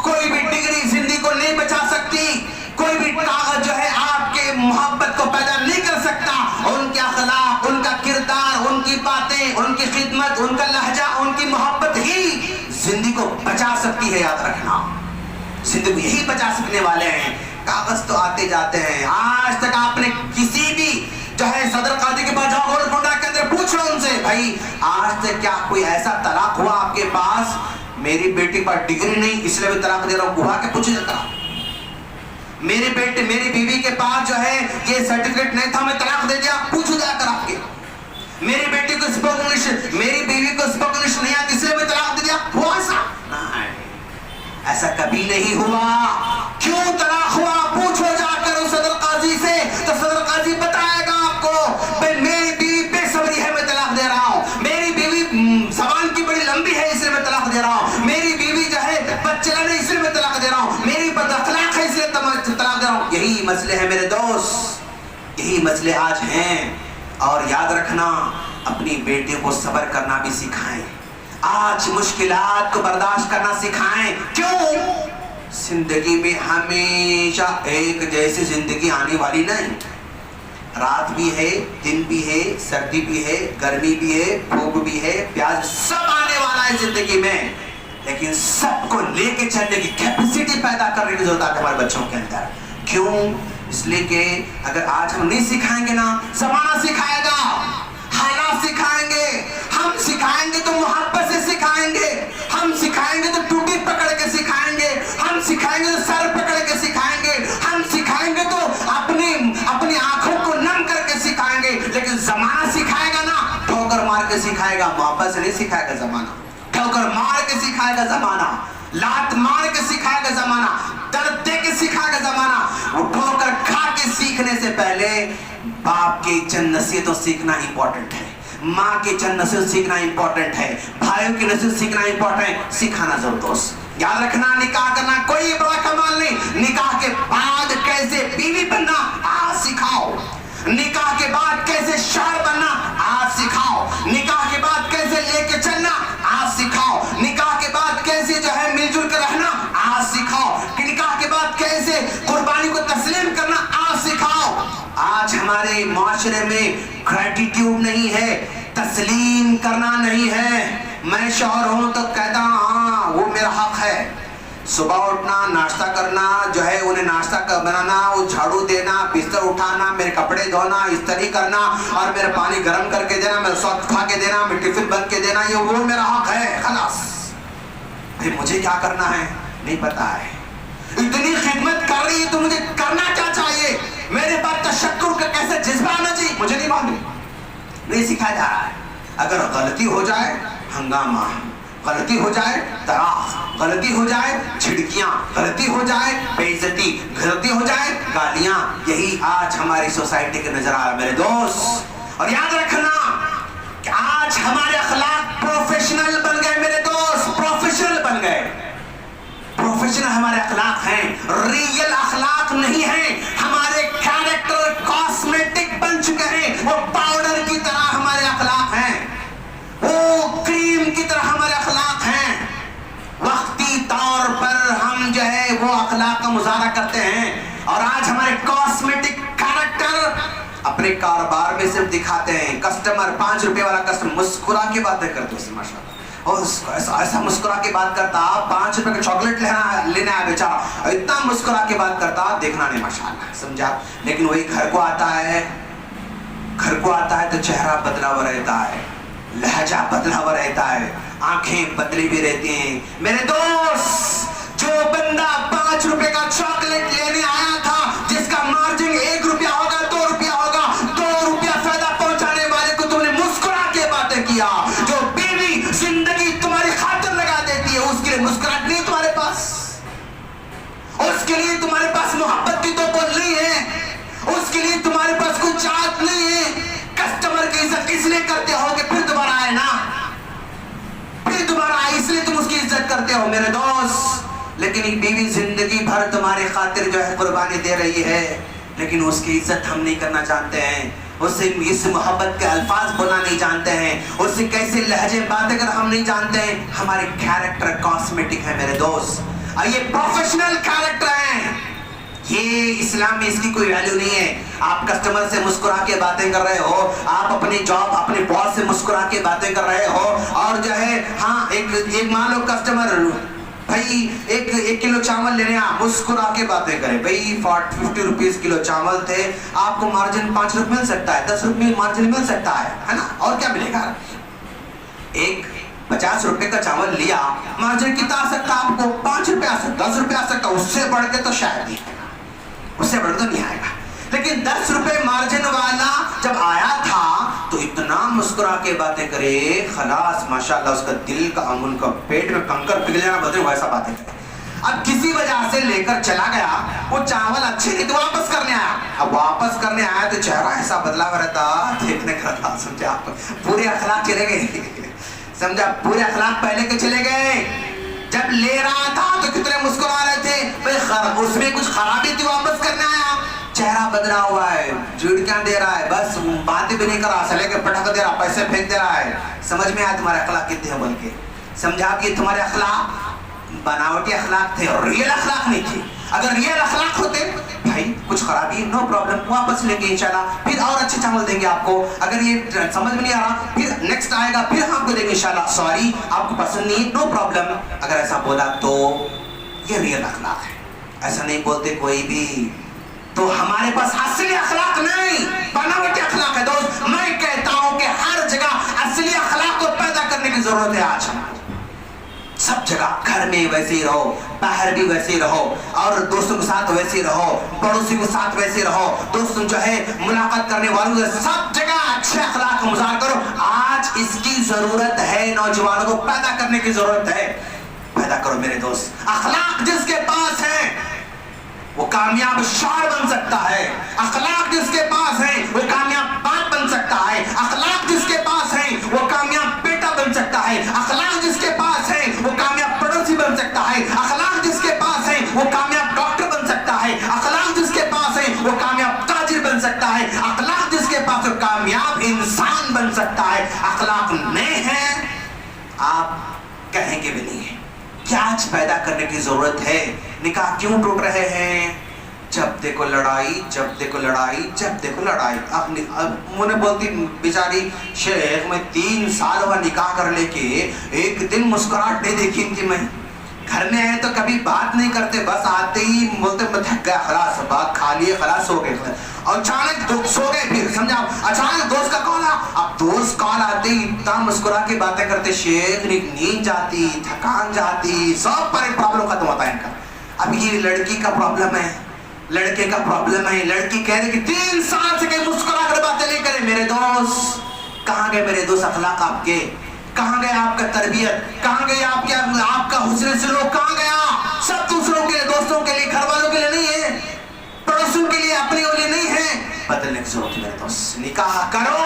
Speaker 1: کوئی بھی ڈگری زندگی کو نہیں بچا سکتی، کوئی بھی کاغذ جو ہے آپ کے محبت کو پیدا نہیں کر سکتا۔ ان کے اخلاق، ان کا کردار، ان کی باتیں، ان کی خدمت، ان کا لہجہ، ان کی محبت ہی زندگی کو بچا سکتی ہے، یاد رکھنا، زندگی کو یہی بچا سکنے والے ہیں۔ کاغذ تو آتے جاتے ہیں، آج تک آپ نے کسی بھی جو ہے صدر قاضی کے پاس جاؤ، گولکنڈہ کے اندر پوچھ لو ان سے، بھائی آج تک کیا کوئی ایسا طلاق ہوا آپ کے پاس، میری بیٹی پر ڈگری نہیں اس لیے بھی طلاق دے رہا ہوں، گوا کے پوچھے جاتا، میرے بیٹے میری بیوی کے پاس جو ہے یہ سرٹیفکیٹ نہیں تھا میں طلاق دے دیا، پوچھو جا کر آپ کے، میری بیٹی کو اسپوکن انگلش، میری بیوی کو اسپوکن انگلش نہیں آتی اس لیے میں طلاق دے دیا، ہوا ایسا؟ ایسا کبھی نہیں ہوا۔ کیوں طلاق ہوا پوچھو جا کر اس صدر قاضی سے، تو صدر قاضی بتائے گا آپ کو، بھئی میری بیوی بے صبری ہے میں طلاق دے رہا ہوں، میری بیوی زبان کی بڑی لمبی ہے اس لیے میں طلاق دے رہا ہوں، میری بیوی جو ہے بدچلن ہے اس لیے میں طلاق دے رہا ہوں، میری بد اخلاق ہے اس لیے طلاق دے رہا ہوں۔ یہی مسئلے ہیں میرے دوست، یہی مسئلے آج ہیں۔ اور یاد رکھنا، اپنی بیٹیوں کو صبر کرنا بھی سکھائیں، آج مشکلات کو برداشت کرنا سکھائیں۔ کیوں؟ زندگی میں ہمیشہ ایک جیسی زندگی آنے والی نہیں، رات بھی ہے، دن بھی ہے، سردی بھی ہے، گرمی بھی ہے، بھوک بھی ہے، پیاس، سب آنے والا ہے زندگی میں، لیکن سب کو لے کے چلنے کی کیپیسٹی پیدا کرنے کی ضرورت ہے ہمارے بچوں کے اندر۔ کیوں؟ اس لیے کہ اگر آج ہم نہیں سکھائیں گے نا، زمانہ سکھائے گا، حالات سکھائیں گے، ہم سکھائیں گے تو محبت سے سکھائیں گے، ہم سکھائیں گے تو ٹوٹی پکڑ کے سکھائیں گے، ہم سکھائیں گے تو سر پکڑ کے سکھائیں گے، ہم سکھائیں گے تو اپنی آنکھوں کو نم کر کے سکھائیں گے، لیکن زمانہ سکھائے گا نا، ٹھوکر مار کے سکھائے گا، محبت سے نہیں سکھائے گا زمانہ، ٹھوکر مار کے سکھائے گا زمانہ، لات مار کے سکھائے گا زمانہ، درد دے کے سکھائے گا زمانہ۔ وہ ٹھوکر کھا کے سیکھنے سے پہلے باپ کی چند نصیحتوں سیکھنا امپورٹنٹ ہے، ماں کی چند نصیحت سیکھنا امپورٹنٹ ہے، بھائیوں کی نصیحت سیکھنا امپورٹنٹ ہے، سکھانا ضرور دوست۔ یاد رکھنا، نکاح کرنا کوئی بڑا کمال نہیں، نکاح کے بعد کیسے بیوی بننا آج سکھاؤ، نکاح کے بعد کیسے شوہر بننا آج سکھاؤ، نکاح کے بعد کیسے لے کے چلنا آج سکھاؤ، نکاح کے بعد کیسے جو ہے مل جل کر رہنا آج سکھاؤ، نکاح کے بعد کیسے قربانی کو تسلیم کرنا آج سکھاؤ۔ آج ہمارے معاشرے میں گریٹیٹیوڈ نہیں ہے، تسلیم کرنا نہیں ہے۔ میں شوہر ہوں تو کہتا ہاں وہ میرا حق ہے، صبح اٹھنا، ناشتہ کرنا، جو ہے انہیں ناشتہ بنانا، وہ جھاڑو دینا، بستر اٹھانا، میرے کپڑے دھونا، استری کرنا، اور میرا پانی گرم کر کے دینا، میرا سوت کھا کے دینا، میں ٹفن بن کے دینا، یہ وہ میرا حق ہے، خلاص۔ بھئی مجھے کیا کرنا ہے نہیں پتا ہے، اتنی خدمت کر رہی ہے تو مجھے کرنا کیا چاہیے، میرے پاس تشکر کا کیسے جذبہ آنا چاہیے مجھے نہیں معلوم، نہیں سکھایا جا رہا ہے۔ اگر غلطی ہو جائے ہنگامہ، غلطی ہو جائے طلاق، غلطی ہو جائے جھڑکیاں، غلطی ہو جائے بے عزتی، غلطی ہو جائے گالیاں، یہی آج ہماری سوسائٹی کے نظر آ رہا ہے میرے دوست۔ اور یاد رکھنا کہ آج ہمارے اخلاق پروفیشنل بن گئے میرے دوست، پروفیشنل بن گئے. پروفیشنل ہمارے اخلاق ہیں، ریئل اخلاق نہیں ہیں. ہمارے کیریکٹر کاسمیٹک بن چکے ہیں. وہ پاؤڈر کی طرح ہمارے اخلاق ہیں، وہ کریم کی طرح ہمارے اخلاق ہیں. وقتی طور پر ہم جو ہے وہ اخلاق کا مظاہرہ کرتے ہیں، اور آج ہمارے کاسمیٹک کیریکٹر اپنے کاروبار میں صرف دکھاتے ہیں. کسٹمر 5 روپے والا کسٹمر مسکرا کے باتیں کرتے ہیں ماشاء اللہ، اور ایسا مسکرا کے بات کرتا، 5 روپے کا چاکلیٹ لینا ہے بیچارہ، اتنا مسکرا کے بات کرتا، دیکھنا نہیں ماشاء اللہ، سمجھا. لیکن وہی گھر کو آتا ہے تو چہرہ بدلا ہوا رہتا ہے، لہجہ بدلا ہوا رہتا ہے، آنکھیں بدلی بھی رہتی ہیں. میرے دوست، جو بندہ 5 روپے کا چاکلیٹ لینے آیا تھا، جس کا مارجن 1 روپیہ ہوگا، 2 روپیہ ہوگا، 2 روپیہ فائدہ پہنچانے والے کو تم نے مسکرا کے باتیں کیا. جو بیوی زندگی تمہاری خاطر لگا دیتی ہے، اس کے لیے مسکراہٹ نہیں تمہارے پاس، اس کے لیے تمہارے پاس محبت کی تو بول نہیں ہے، اس کے لیے تمہارے پاس کوئی چاہت نہیں ہے. کسٹمر کی عزت اس لیے کرتے ہو کہ پھر دوبارہ آئے نا، پھر دوبارہ آئے، اس لیے تم اس کی عزت کرتے ہو میرے دوست. لیکن ایک بیوی زندگی بھر تمہارے خاطر جو ہے قربانی دے رہی ہے، لیکن اس کی عزت ہم نہیں کرنا جانتے ہیں، اس سے اس محبت کے الفاظ بولنا نہیں جانتے ہیں، اس سے کیسے لہجے باتیں کر ہم نہیں جانتے ہیں. ہمارے کیریکٹر کاسمیٹک ہے میرے دوست، اور یہ پروفیشنل کیریکٹر ہیں. یہ اسلام میں اس کی کوئی ویلیو نہیں ہے. آپ کسٹمر سے مسکرا کے باتیں کر رہے ہو، آپ اپنی جاب اپنے باس سے مسکرا کے باتیں کر رہے ہو، اور جو ہے ہاں ایک مان لو کسٹمر بھائی 1 کلو چاول لینے آپ مسکرا کے باتیں کریں. بھائی 50 روپیز کلو چاول تھے، آپ کو مارجن 5 روپے مل سکتا ہے، 10 روپے مارجن مل سکتا ہے نا، اور کیا ملے گا. ایک 50 روپے کا چاول لیا، مارجن کتنا آ سکتا ہے آپ کو؟ 5 روپے آ سکتا، 10 روپے آ سکتا، اس سے بڑھ کے تو شاید نہیں، اس سے بڑھ تو نہیں آئے گا. لیکن 10 روپے مارجن والا جب آیا تھا تو اتنا مسکرا کے باتیں کرے، خلاص ماشاءاللہ اس کا دل کا ان کا پیٹ میں کنکر پگھل جانا بدلے ویسا باتیں کرے. اب کسی وجہ سے لے کر چلا گیا، وہ چاول اچھے نہیں تو واپس کرنے آیا. اب واپس کرنے آیا تو چہرہ ایسا بدلا ہوا رہتا، دیکھنے کا تھا، سمجھا آپ پورے اخلاق چلے گئے، سمجھا پورے اخلاق پہلے کے چلے گئے. جب لے رہا تھا تو کتنے مسکرا رہے تھے، اس میں کچھ خرابی تھی، واپس کرنے آیا چہرہ بدلا ہوا ہے، جھوٹیاں دے رہا ہے، بس باتیں بھی نہیں کر رہا، سلے کے پٹک دے رہا، پیسے پھینک دے رہا ہے. سمجھ میں آیا تمہارے اخلاق کتنے ہیں بول کے، سمجھا کہ تمہارے اخلاق بناوٹی اخلاق تھے اور ریئل اخلاق نہیں تھے. اگر ریئل اخلاق ہوتے بھائی کچھ خرابی نو پرابلم، واپس لیں گے انشاءاللہ، پھر اور اچھے چاول دیں گے آپ کو. اگر یہ سمجھ میں نہیں آ رہا پھر نیکسٹ آئے گا، پھر ہم آپ کو دیں گے انشاءاللہ، سوری آپ کو پسند نہیں، نو پرابلم. اگر ایسا بولا تو یہ ریئل اخلاق ہے. ایسا نہیں بولتے کوئی بھی تو ہمارے پاس اصلی اخلاق نہیں، بناوٹی اخلاق ہے. دوست میں کہتا ہوں کہ ہر جگہ اصلی اخلاق کو پیدا کرنے کی ضرورت ہے. آج سب جگہ، گھر میں ویسے ہی رہو، باہر بھی ویسے ہی رہو، اور دوستوں کے ساتھ ویسے ہی رہو، پڑوسی کے ساتھ ویسے ہی رہو، دوستوں جو ہے ملاقات کرنے والوں سے سب جگہ اچھے اخلاق کا مظاہرہ کرو. آج اس کی ضرورت ہے، نوجوانوں کو پیدا کرنے کی ضرورت ہے. پیدا کرو میرے دوست. اخلاق جس کے پاس ہے وہ کامیاب شاعر بن سکتا ہے. اخلاق جس کے پاس ہے وہ کامیاب باپ بن سکتا ہے. اخلاق جس کے پاس ہے وہ کامیاب بیٹا بن سکتا ہے. اخلاق جس کے پاس ہے وہ کامیاب پڑوسی بن سکتا ہے. اخلاق جس کے پاس ہے وہ کامیاب ڈاکٹر بن سکتا ہے. اخلاق جس کے پاس ہے وہ کامیاب تاجر بن سکتا ہے. اخلاق جس کے پاس وہ کامیاب انسان بن سکتا ہے. اخلاق نہیں ہے آپ کہیں گے بھی نہیں ہے. کیا آج پیدا کرنے کی ضرورت ہے. نکاح کیوں ٹوٹ رہے ہیں؟ جب دیکھو لڑائی، جب دیکھو لڑائی، جب دیکھو لڑائی. اب مجھے بولتی بیچاری شیخ میں 3 سال ہوا نکاح کر لے کے ایک دن مسکراہٹ نہیں دیکھی ان کی. میں گھر میں آئے تو کبھی بات نہیں کرتے، بس آتے ہی بولتے میں تھک گیا، خلاص بات کھا لیے، خلاص ہو گئے، اور اچانک سو گئے. پھر سمجھا اچانک دوست کا کال آ، اب دوست کال آتے ہی اتنا مسکرا کے باتیں کرتے، شیخ نیند جاتی، تھکان جاتی، سب پر پرابلم ختم ہوتا ہے ان کا. اب یہ لڑکی کا پرابلم ہے، لڑکے کا پرابلم ہے. لڑکی کہہ رہے کہ 3 سال سے کہیں مسکرا کر باتیں نہیں کرے. میرے دوست کہاں گئے میرے دوست اخلاق آپ کے؟ کہاں گیا آپ کا تربیت؟ کہاں گیا آپ کا حسن سلوک؟ کہاں گیا؟ سب دوسروں کے لیے، دوستوں کے لیے، گھر والوں کے لیے نہیں ہے، پڑوسیوں کے لیے، اپنے کے لیے نہیں ہے. بدلنے کی ضرورت ہے میرے دوست. نکاح کرو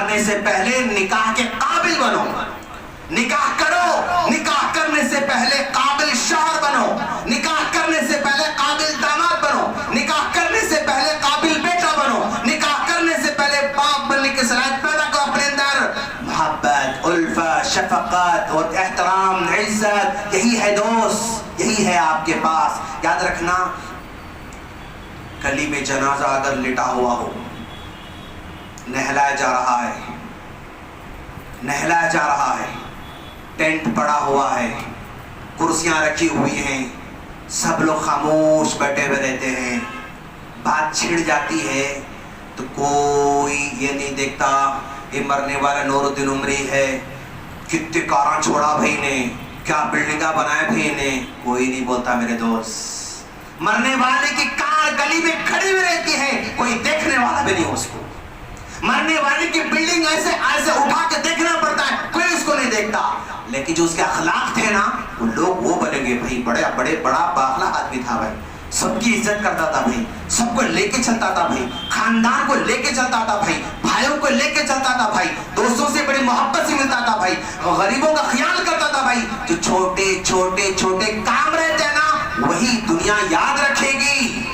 Speaker 1: کرنے سے پہلے نکاح کے قابل بنو، نکاح کرو، نکاح کرنے سے پہلے قابل شوہر بنو، نکاح کرنے سے پہلے قابل داماد بنو، نکاح کرنے سے پہلے قابل بیٹا بنو، نکاح کرنے سے پہلے باپ بننے کی صلاحیت پیدا کرو اپنے اندر۔ محبت، الفت، شفقت اور احترام، عزت، یہی ہے دوست، یہی ہے آپ کے پاس۔ یاد رکھنا، گلی میں جنازہ اگر لٹا ہوا ہو، نہلایا جا رہا ہے، نہلایا جا رہا ہے، ٹینٹ پڑا ہوا ہے، کرسیاں رکھی ہوئی ہیں، سب لوگ خاموش بیٹھے ہوئے رہتے ہیں، بات چھڑ جاتی ہے تو کوئی یہ نہیں دیکھتا یہ مرنے والا نور الدین عمری ہے، کتنے کاراں چھوڑا بھائی نے، کیا بلڈنگاں بنایا بھائی نے، کوئی نہیں بولتا میرے دوست۔ مرنے والے کی کار گلی میں کھڑی ہوئی رہتی ہے، کوئی دیکھنے والا بھی نہیں اس کو۔ مرنے والے کی بلڈنگ ایسے ایسے اٹھا کے دیکھنا پڑتا ہے، کوئی اس کو نہیں دیکھتا، لیکن جو اس کے اخلاق تھے نا، وہ لوگ وہ بولیں گے بھائی بڑا باخلاق آدمی تھا بھائی، سب کی عزت کرتا تھا بھائی، سب کو لے کے چلتا تھا بھائی، خاندان کو لے کے چلتا تھا بھائی، بھائیوں کو لے کے چلتا تھا بھائی، دوستوں سے بڑی محبت سے ملتا تھا بھائی، غریبوں کا خیال کرتا تھا بھائی۔ جو چھوٹے چھوٹے چھوٹے کام رہتے ہیں نا، وہی دنیا یاد رکھے گی،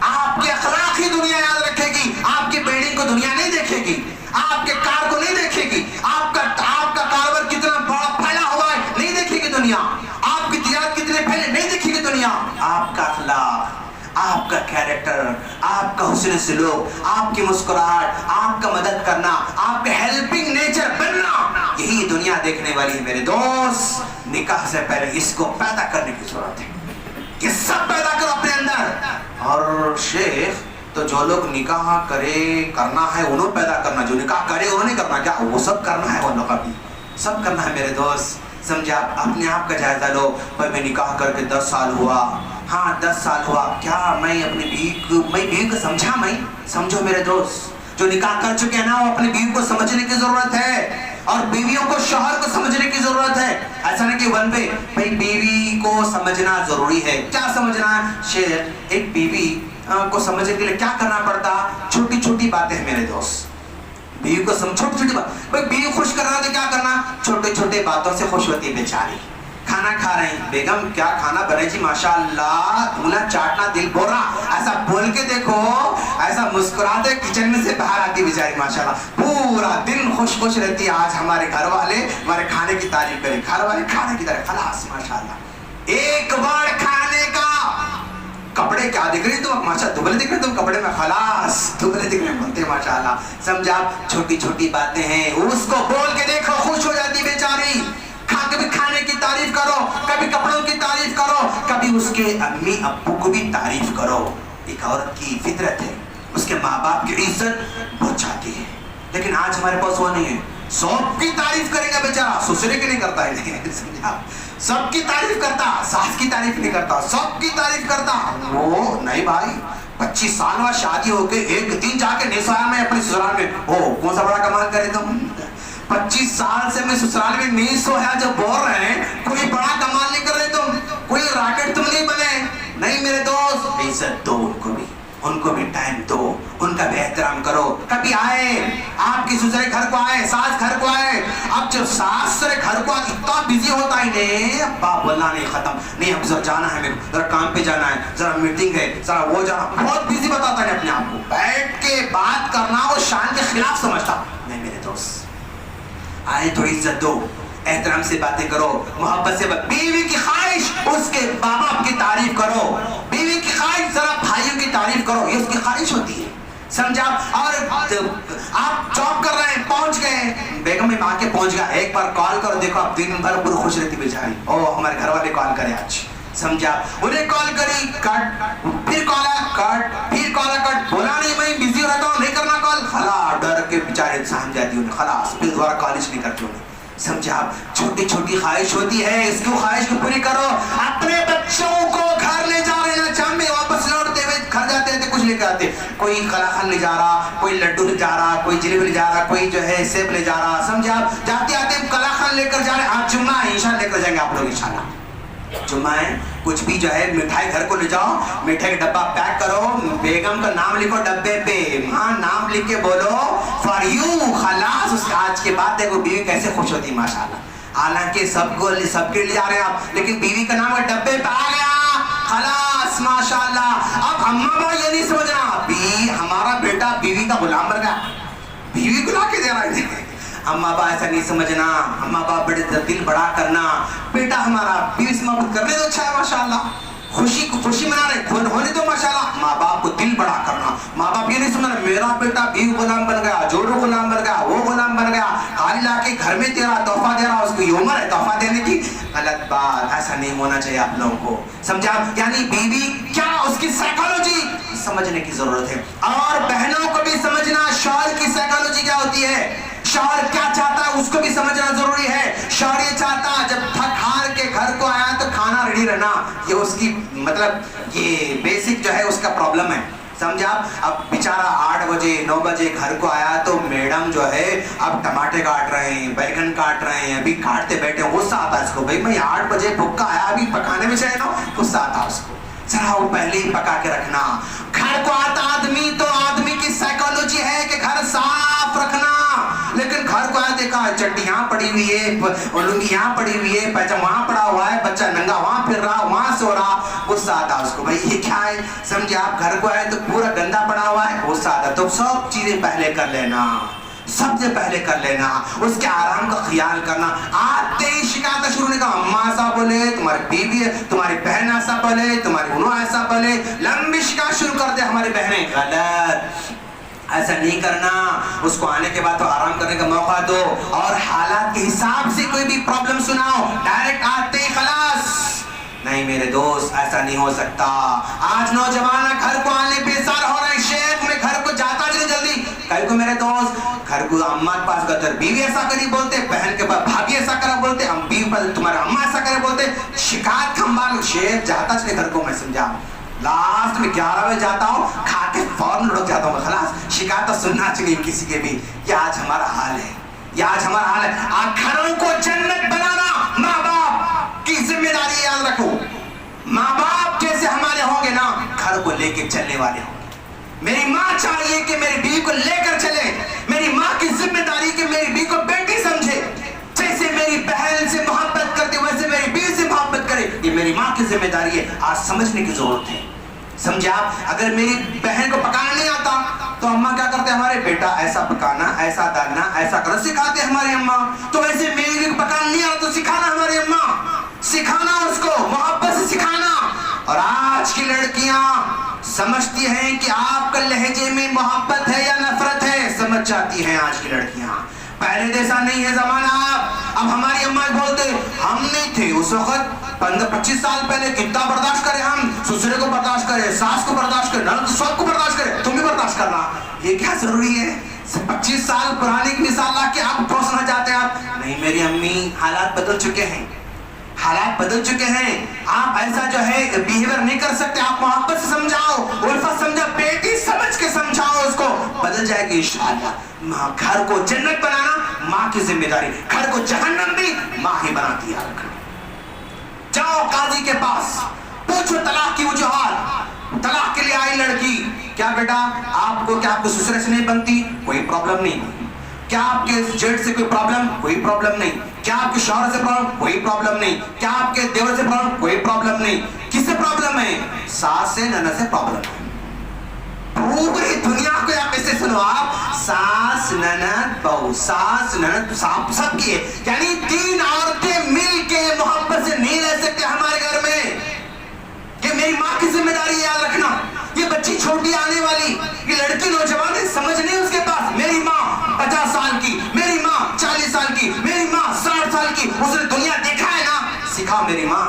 Speaker 1: آپ کے اخلاق ہی دنیا یاد رکھے گی، آپ کی بلڈنگ کو دنیا نہیں دیکھے گی، آپ کے کار کو نہیں دیکھے گی، آپ کا کاروبار کتنا بڑا پھیلا ہوا ہے نہیں دیکھے گی دنیا، آپ کی تجارت کتنے پھیلے نہیں دیکھے گی دنیا۔ آپ کا اخلاق، آپ کا کیریکٹر، آپ کا حسن سلوک، آپ کی مسکراہٹ، آپ کا مدد کرنا، آپ کا ہیلپنگ نیچر بننا، یہی دنیا دیکھنے والی ہے میرے دوست۔ نکاح سے پہلے اس کو پیدا کرنے کی ضرورت ہے، یہ سب پیدا کرو اپنے اندر۔ اور شیخ تو جو لوگ نکاح کرنا ہے انہوں پیدا کرنا، جو نکاح کرے انہوں نہیں کرنا، کیا وہ سب کرنا ہے؟ وہ لوگ ابھی سب کرنا ہے میرے دوست۔ سمجھا؟ اپنے آپ کا جائزہ لو، پر میں نکاح کر کے 10 سال ہوا، ہاں 10 سال ہوا، کیا میں اپنی بیوی کو سمجھا؟ میں سمجھو میرے دوست، جو نکاح کر چکے ہیں نا، وہ اپنی بیوی کو سمجھنے کی ضرورت ہے، اور بیویوں کو شوہر کو سمجھنے کی ضرورت ہے۔ ایسا نہیں کہ ون پہ بھائی بیوی کو سمجھنا ضروری ہے، کیا سمجھنا ہے شیخ؟ ایک بیوی کو سمجھنے کے لیے کیا کرنا پڑتا؟ چھوٹی چھوٹی باتیں ہیں میرے دوست، بیوی کو چھوٹی چھوٹی بات، بھائی بیوی خوش کرنا تو کیا کرنا؟ چھوٹے چھوٹے باتوں سے خوش ہوتی ہے بیچاری۔ کھانا کھا رہے ہیں، بیگم کیا کھانا بنے جی، ماشاءاللہ، انگلیاں چاٹنا دل بول رہا، ایسا بول کے دیکھو، ایسا مسکراتے کچن میں سے باہر آتی بیچاری، ماشاءاللہ پورا دن خوش خوش رہتی ہے۔ آج ہمارے گھر والے ہمارے کھانے کی تعریف کریں، گھر والے کھانے کی تعریف، خلاص ماشاءاللہ۔ ایک بار کھانے کا، کپڑے کیا دکھ رہی تم؟ ماشاءاللہ دبلے دکھ رہے تم کپڑے میں، خلاص دبلے دکھ رہے بولتے ماشاءاللہ۔ سمجھا؟ چھوٹی چھوٹی باتیں ہیں، اس کو بول کے دیکھو، خوش ہو جاتی بیچاری۔ کبھی کھانے کی تعریف کرو، کبھی کپڑوں کی تعریف کرو، کبھی اس کے امی ابو کو بھی تعریف کرو۔ ایک عورت کی فطرت ہے، اس کے ماں باپ کی عزت بہت چاہتی ہے، لیکن آج ہمارے پاس وہ نہیں ہے۔ سب کی تعریف کرے گا بیچارہ، سسرے کی نہیں کرتا ہے، سمجھا؟ سب کی تعریف کرتا، ساس کی تعریف نہیں کرتا، سب کی تعریف کرتا۔ وہ نہیں بھائی، 25 سال بعد شادی ہو کے ایک دن جا کے نسوار میں اپنے سسرال میں، او کون سا بڑا کمال کرے تم؟ 25 سال سے میں سسرال میں نہیں سویا جو بول رہے ہیں، کوئی بڑا کمال نہیں کر رہے تم، کوئی راکٹ تم نہیں بنے۔ نہیں میرے دوست، عزت دو ان کو بھی ٹائم دو، ان کا بھی احترام کرو۔ کبھی آئے آپ کی سسرے گھر کو آئے، ساس گھر کو آئے، اب جب ساس سسرے گھر کو اتنا بزی ہوتا ہی نہیں، ابا بولنا نہیں ختم، نہیں اب ذرا جانا ہے، میرے ذرا کام پہ جانا ہے، ذرا میٹنگ ہے، ذرا وہ جانا، بہت بزی بتاتا ہے اپنے آپ کو، بیٹھ کے بات کرنا وہ شان کے خلاف سمجھتا۔ نہیں میرے دوست، آئے تو عزت دو، احترام سے باتیں کرو، محبت سے بیوی کی خواہش اس کے ماں باپ کی تعریف کرو، بیوی کی خواہش ذرا بھائیوں کی تعریف کرو، یہ اس کی خواہش ہوتی ہے، سمجھا؟ اور آپ جاب کر رہے ہیں، پہنچ گئے، بیگم میں آ کے پہنچ گیا، ایک بار کال کرو، دیکھو آپ دن بھر پورے خوش رہتی بیچاری، او ہمارے گھر والے کال کرے آج، سمجھا؟ انہیں کال کری، کٹ، پھر کال آیا، کٹ، پھر کال آیا، کٹ، بولا نہیں میں بزی رہتا ہوں، نہیں کرنا کال، خلاص ڈر کے بیچارے سہم جاتی انہیں، خلاص پھر دوبارہ کالج نہیں کرتی انہیں۔ سمجھا؟ چھوٹی چھوٹی خواہش ہوتی ہے، اس کی خواہش کو پوری کرو۔ اپنے بچوں کو گھر لے جا رہے ہیں، شام میں واپس لوٹتے ہوئے گھر جاتے ہیں تو کچھ لے کے آتے، کوئی قلاقند لے جا رہا، کوئی لڈو لے جا رہا، کوئی جلیبی لے جا رہا، کوئی جو ہے سیب لے جا رہا، سمجھا؟ جاتے آتے قلاقند لے کر جا رہے ہیں، آج جمعہ ہے انشاءاللہ لے کر جائیں گے آپ لوگ انشاءاللہ، جمعہ ہے، کچھ بھی جو ہے مٹھائی گھر کو لے جاؤ، مٹھائی کا ڈبہ پیک کرو، بیگم کا نام لکھو ڈبے پہ، ہاں نام لکھ کے بولو فار یوں خلاص اس کا آج کے بعد دیکھو بیوی کیسے خوش ہوتی ہے ماشاءاللہ. حالانکہ سب کے لیے آ رہے ہیں آپ, لیکن بیوی کا نام ڈبے پہ آ گیا خلاص ماشاءاللہ. اب اماں با یہ نہیں سمجھنا ہمارا بیٹا بیوی کا غلام بن گیا, بیوی کو لا کے دے رہا ہے. اماں با ایسا نہیں سمجھنا, اماں با بڑے دل بڑا کرنا, بیٹا ہمارا بیوی سے محبت کرنے تو اچھا ہے ماشاءاللہ, خوشی منا رہے ہونے دو ماشاءاللہ. ماں باپ کو دل بڑا کرنا, ماں باپ یہ نہیں سمجھنا میرا بیٹا بیوی غلام بن گیا, جوڑو غلام بن گیا, وہ غلام بن گیا, خالی لا کے گھر میں تیرا تحفہ دے رہا, اس کو یہ عمر ہے تحفہ دینے کی. غلط بات, ایسا نہیں ہونا چاہیے آپ لوگوں کو, سمجھا؟ یعنی بیوی کیا اس کی سائیکالوجی سمجھنے کی ضرورت ہے, اور بہنوں کو بھی سمجھنا شوہر کی سائیکالوجی کیا ہوتی ہے, شوہر کیا چاہتا ہے اس کو بھی سمجھنا ضروری ہے. شوہر یہ چاہتا ہے جب تھک ہار کے گھر کو آیا تو کھانا ریڈی رہنا, یہ اس کی مطلب یہ بیسک جو ہے اس کا پرابلم ہے, سمجھا؟ اب بیچارہ 8 بجے 9 بجے گھر کو آیا تو میڈم جو ہے اب ٹماٹے کاٹ رہے ہیں, بیگن کاٹ رہے ہیں, ابھی کاٹتے بیٹھے ہیں. غصہ آتا ہے اس کو, بھائی میں 8 بجے بھوکا آیا ابھی پکانے میں چاہے نا, غصہ آتا ہے اس کو. ذرا وہ پہلے ہی پکا کے رکھنا. گھر کو آتا آدمی تو آدمی کی سائیکالوجی ہے کہ گھر صاف رکھنا, لیکن گھر کو آیا دیکھا چٹی یہاں پڑی ہوئی ہے, لنگی یہاں پڑی ہوئی ہے, پیجامہ وہاں پڑا ہوا ہے, بچہ ننگا وہاں پھر رہا, وہاں سو رہا. غصہ آتا اس کو, بھائی یہ کیا ہے, سمجھے؟ آپ گھر کو آئے تو پورا گندا پڑا ہوا ہے, غصہ آتا. تو سب چیزیں پہلے کر لینا, سب سے پہلے کر لینا, اس کے آرام کا خیال کرنا. آتے ہی شکایت شروع نہیں, کہا اماں ایسا بولے, تمہاری بیوی تمہاری بہن ایسا بولے, تمہاری انہوں ایسا بولے, لمبی شکایت شروع کر دے ہماری بہنیں. غلط, ایسا نہیں کرنا. اس کو آنے کے بعد تو آرام کرنے کا موقع دو, اور حالات کے حساب سے کوئی بھی پرابلم سناؤ, ڈائریکٹ آتے ہی خلاص نہیں. میرے دوست ایسا نہیں ہو سکتا. آج نوجوان گھر کو آنے پہ سال ہو رہے, شیخ میں گھر کو جاتا نہیں جلدی. کل کو میرے دوست گھر کو اماں کے پاس گئے, بیوی ایسا کری بولتے, بہن کے پاس بھابھی ایسا کرا بولتے, بیوی پر تمہارا اماں ایسا کرے بولتے, شکایت کھمبال. شیخ جاتا چلے گھر کو, میں سمجھا لاسٹ میں 11 بجے جاتا ہوں, کھا کے فوراً لڑک جاتا ہوں, خلاص شکایت تو سننا چاہیے کسی کے بھی. یہ آج ہمارا حال ہے, یہ آج ہمارا حال ہے. گھروں کو جنت بنانا ماں باپ کی ذمہ داری, یاد رکھو. ماں باپ جیسے ہمارے ہوں گے نا, گھر کو لے کے چلنے والے ہوں گے. میری ماں چاہیے کہ میری بیوی کو لے کر چلے, میری ماں کی ذمہ داری کہ میری بیوی کو بیٹی سمجھے, جیسے میری بہن سے محبت کرتے ویسے میری بیوی سے محبت کرے. یہ میری ماں کی ذمہ داری ہے, آج سمجھنے کی ضرورت ہے, سمجھا؟ اگر میری بہن کو پکانا نہیں آتا تو اماں کیا کرتے, ہمارے بیٹا ایسا پکانا, ایسا ڈالنا, ایسا کرنا سکھاتے ہماری اماں. تو ویسے میری کو پکانا نہیں آتا تو سکھانا ہماری اماں, سکھانا اس کو, محبت سے سکھانا. اور آج کی لڑکیاں سمجھتی ہیں کہ آپ کا لہجے میں محبت ہے یا نفرت ہے, سمجھ جاتی ہیں آج کی لڑکیاں. پہلے جیسا نہیں ہے زمانہ. اب ہماری اماں بولتے, ہم نہیں تھے اس وقت 15-25 سال پہلے, کتنا برداشت کرے ہم, سسرے کو برداشت کرے, ساس کو برداشت کرے, نند سب کو برداشت کرے, تم بھی برداشت کرنا. یہ کیا ضروری ہے 25 سال پرانے کی مثال لا کے آپ ٹھوسنا چاہتے ہیں آپ؟ نہیں میری امی, حالات بدل چکے ہیں, حالات بدل چکے ہیں. آپ ایسا جو ہے بیہیویئر نہیں کر سکتے. آپ محبت سے سمجھاؤ, الفت سمجھا, بیٹی سمجھ کے سمجھاؤ, اس کو بدل جائے گی انشاءاللہ. گھر کو جنت بنانا ماں کی ذمہ داری, گھر کو جہنم بھی ماں ہی بناتی ہے. جاؤ قاضی کے پاس, پوچھو طلاق کی وجوہات. طلاق کے لیے آئی لڑکی, کیا بیٹا آپ کو, کیا آپ کو سسرے سے نہیں بنتی؟ کوئی پرابلم نہیں. کیا آپ کے جیٹ سے کوئی پرابلم؟ کوئی پرابلم نہیں. کیا آپ کے شوہر سے پرابلم؟ کوئی پرابلم نہیں. کیا آپ کے دیور سے پرابلم؟ کوئی پرابلم نہیں. کس سے پرابلم ہے؟ ساس سے, نند سے پرابلم ہے. پوری دنیا کو آپ ایسے سنو, آپ ساس نند بہو, ساس نند سب کی ہے. یعنی 3 عورتیں مل کے محبت سے نہیں رہ سکتے ہمارے گھر میں. یہ میری ماں کی ذمہ داری یاد رکھنا. یہ بچی چھوٹی آنے والی, یہ لڑکی نوجوان ہے, سمجھ نہیں اس کے پاس. میری ماں 50 سال کی, میری ماں 40 سال کی, میری ماں 60 سال کی, اس نے دنیا دیکھا ہے نا. سکھاؤ میری ماں,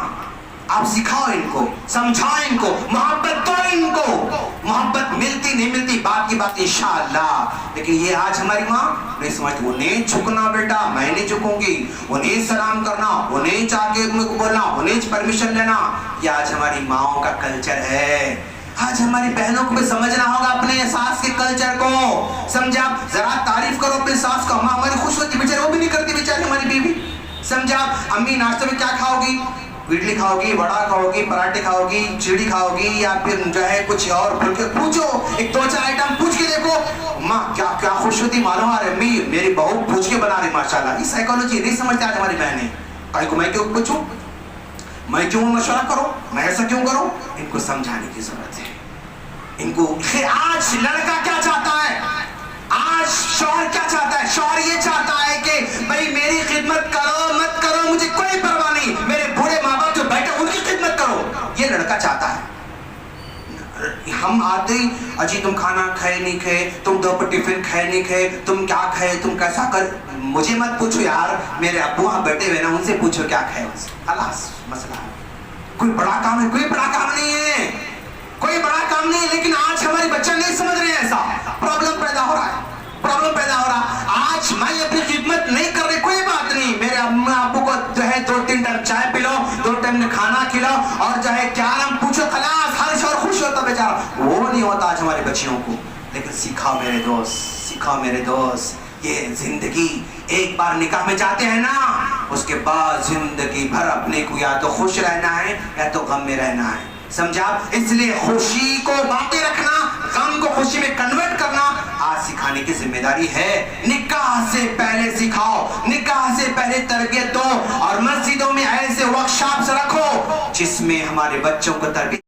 Speaker 1: آپ سکھاؤ ان کو, سمجھاؤ ان کو, محبت دو ان کو. محبت ملتی نہیں ملتی بات کی بات انشاءاللہ. لیکن یہ آج ہماری ماں نہیں سمجھتی. انہیں جھکنا بیٹا, میں نہیں جھکوں گی. انہیں سلام کرنا, انہیں چاہ کے بولنا, انہیں پرمیشن لینا, یہ آج ہماری ماؤں کا کلچر ہے. آج ہماری بہنوں کو بھی سمجھنا ہوگا اپنے ساس کے کلچر کو, سمجھا؟ ذرا تعریف کرو اپنے ساس کو. ہماری خوش ہوتی بیچاری, وہ بھی نہیں کرتی بیچاری ہماری بیوی, سمجھا؟ امی ناشتے میں کیا کھاؤ گی؟ اڈلی کھاؤ گی, وڑا کھاؤ گی, پراٹھے کھاؤ گی, چیڑی کھاؤ گی, یا پھر جو ہے کچھ اور پوچھو, ایک دو چار آئٹم پوچھ کے دیکھو, ماں کیا کیا خوش ہوتی معلوم آ رہے, میری بہو پوچھ کے بنا رہی ماشاءاللہ. یہ سائیکالوجی نہیں سمجھتے آج ہماری بہنیں. کہیں کو میں کیوں پوچھوں, میں کیوں مشورہ کروں, میں ایسا کیوں کروں. ان کو سمجھانے کی ضرورت ہے. ان کو آج لڑکا کیا چاہتا ہے, آج شوہر کیا چاہتا ہے, شوہر یہ چاہتا ہے کہ بھائی میری خدمت کرو مت کرو مجھے کوئی پرواہ نہیں, میرے بوڑھے ماں باپ جو بیٹھے ان کی خدمت کرو, یہ لڑکا چاہتا ہے. ہم آتے ہی اجی تم کھانا کھائے نہیں کھائے, تم دوپہر ٹفن کھائے نہیں کھائے, تم کیا کھائے, تم کیسا کر, مجھے مت پوچھو یار, میرے ابو وہاں بیٹھے ہوئے نا ان سے پوچھو کیا کھائے, خلاص مسئلہ ہے. کوئی بڑا کام ہے, کوئی بڑا کام نہیں ہے, کوئی بڑا کام نہیں ہے. لیکن آج ہمارے بچے نہیں سمجھ رہے ہیں, ایسا پرابلم پیدا ہو رہا ہے, پرابلم پیدا ہو رہا. آج میں اپنی خدمت نہیں کر رہی, کوئی بات نہیں, میرے اما ابو کو جو ہے 2-3 ٹائم چائے پلاؤ, 2 ٹائم کھانا کھلاؤ, اور جو ہے کیا نام پوچھو, خلاص ہر شوہر خوش ہوتا بیچارہ. وہ نہیں ہوتا آج ہمارے بچیوں کو. لیکن سکھاؤ میرے دوست, سکھاؤ میرے دوست, یہ زندگی ایک بار نکاح میں جاتے ہیں نا, اس کے بعد زندگی بھر اپنے کو یا تو خوش رہنا ہے یا تو غم میں رہنا ہے, سمجھا. اس لیے خوشی کو باقی رکھنا, غم کو خوشی میں کنورٹ کرنا آج سکھانے کی ذمہ داری ہے. نکاح سے پہلے سکھاؤ, نکاح سے پہلے تربیت دو, اور مسجدوں میں ایسے ورکشاپس رکھو جس میں ہمارے بچوں کو تربیت